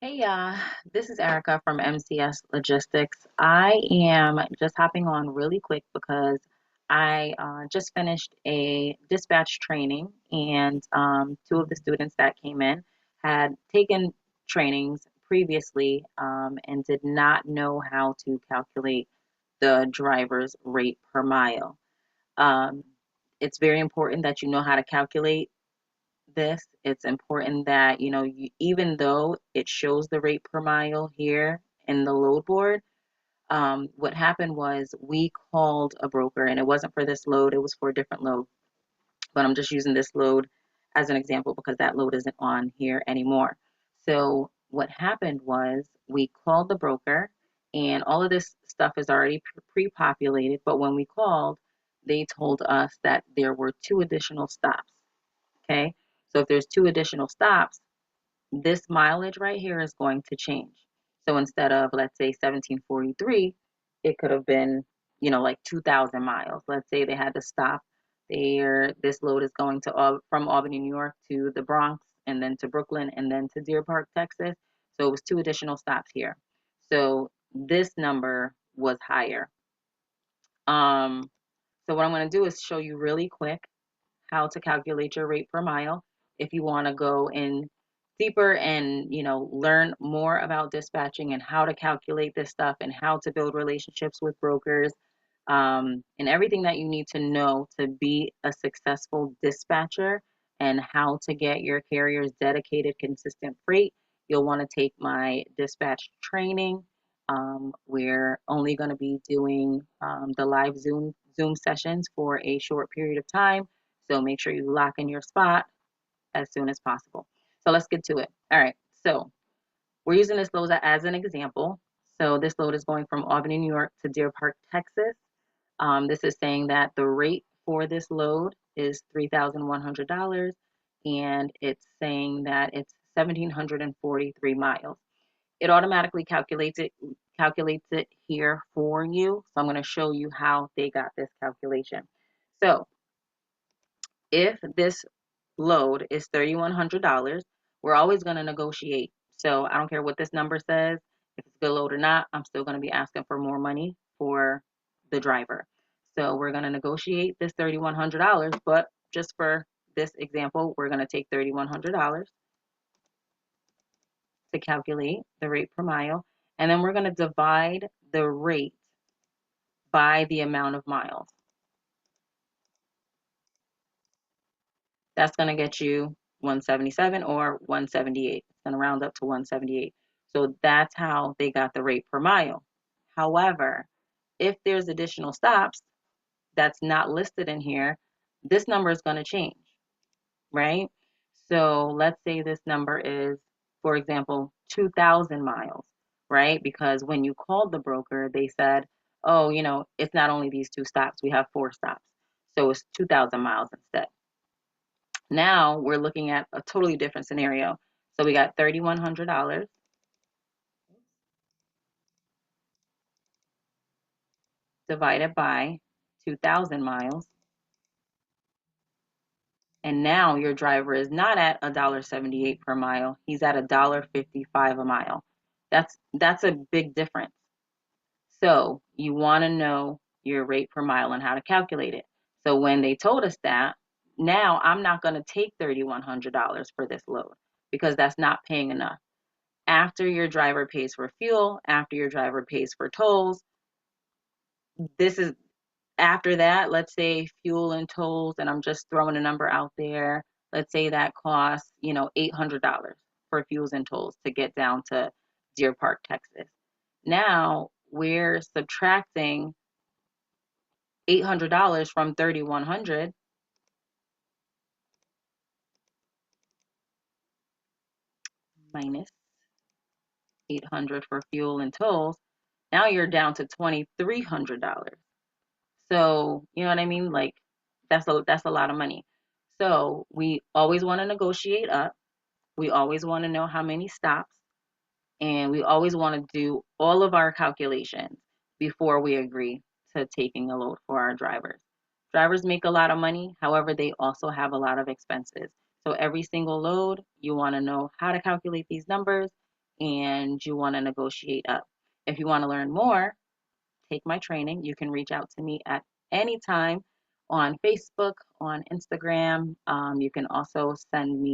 Hey, this is Erica from MCS Logistics. I am just hopping on really quick because I just finished a dispatch training, and two of the students that came in had taken trainings previously and did not know how to calculate the driver's rate per mile. Um, it's very important that you know how to calculate this. It's important that, even though it shows the rate per mile here in the load board, what happened was we called a broker and it wasn't for this load, it was for a different load. But I'm just using this load as an example because that load isn't on here anymore. So what happened was we called the broker and all of this stuff is already pre-populated, but when we called, they told us that there were two additional stops. Okay. So if there's two additional stops, this mileage right here is going to change. So instead of, let's say, 1743, it could have been, like 2,000 miles. Let's say they had to stop there. This load is going to from Albany, New York to the Bronx and then to Brooklyn and then to Deer Park, Texas. So it was two additional stops here. So this number was higher. Um, so what I'm going to do is show you really quick how to calculate your rate per mile. If you want to go in deeper and learn more about dispatching and how to calculate this stuff and how to build relationships with brokers, and everything that you need to know to be a successful dispatcher and how to get your carrier's dedicated consistent freight, you'll want to take my dispatch training. We're only going to be doing the live Zoom sessions for a short period of time, so make sure you lock in your spot as soon as possible. So let's get to it. All right. So we're using this load as an example. So this load is going from Albany, New York to Deer Park, Texas. This is saying that the rate for this load is $3,100, and it's saying that it's 1,743 miles. It automatically calculates it here for you. So I'm going to show you how they got this calculation. So if this load is $3,100, we're always going to negotiate. So I don't care what this number says. If it's a good load or not, I'm still going to be asking for more money for the driver. So we're going to negotiate this $3,100, but just for this example, we're going to take $3,100 to calculate the rate per mile. And then we're going to divide the rate by the amount of miles. That's going to get you 177 or 178. It's going to round up to 178. So that's how they got the rate per mile. However, if there's additional stops that's not listed in here, this number is going to change, right? So let's say this number is, for example, 2,000 miles, right? Because when you called the broker, they said, oh, it's not only these two stops, we have four stops. So it's 2,000 miles instead. Now we're looking at a totally different scenario. So we got $3,100 divided by 2,000 miles. And now your driver is not at $1.78 per mile. He's at $1.55 a mile. That's a big difference. So you want to know your rate per mile and how to calculate it. So when they told us that, now I'm not going to take $3,100 for this load because that's not paying enough. After your driver pays for fuel, after your driver pays for tolls, this is after that, let's say fuel and tolls, and I'm just throwing a number out there. Let's say that costs, $800 for fuels and tolls to get down to Deer Park, Texas. Now we're subtracting $800 from 3,100 minus 800 for fuel and tolls. Now you're down to $2,300. So, you know what I mean? Like that's a lot of money. So, we always want to negotiate up. We always want to know how many stops, and we always want to do all of our calculations before we agree to taking a load for our drivers. Drivers make a lot of money, however, they also have a lot of expenses. So every single load, you want to know how to calculate these numbers and you want to negotiate up. If you want to learn more, take my training. You can reach out to me at any time on Facebook, on Instagram. You can also send me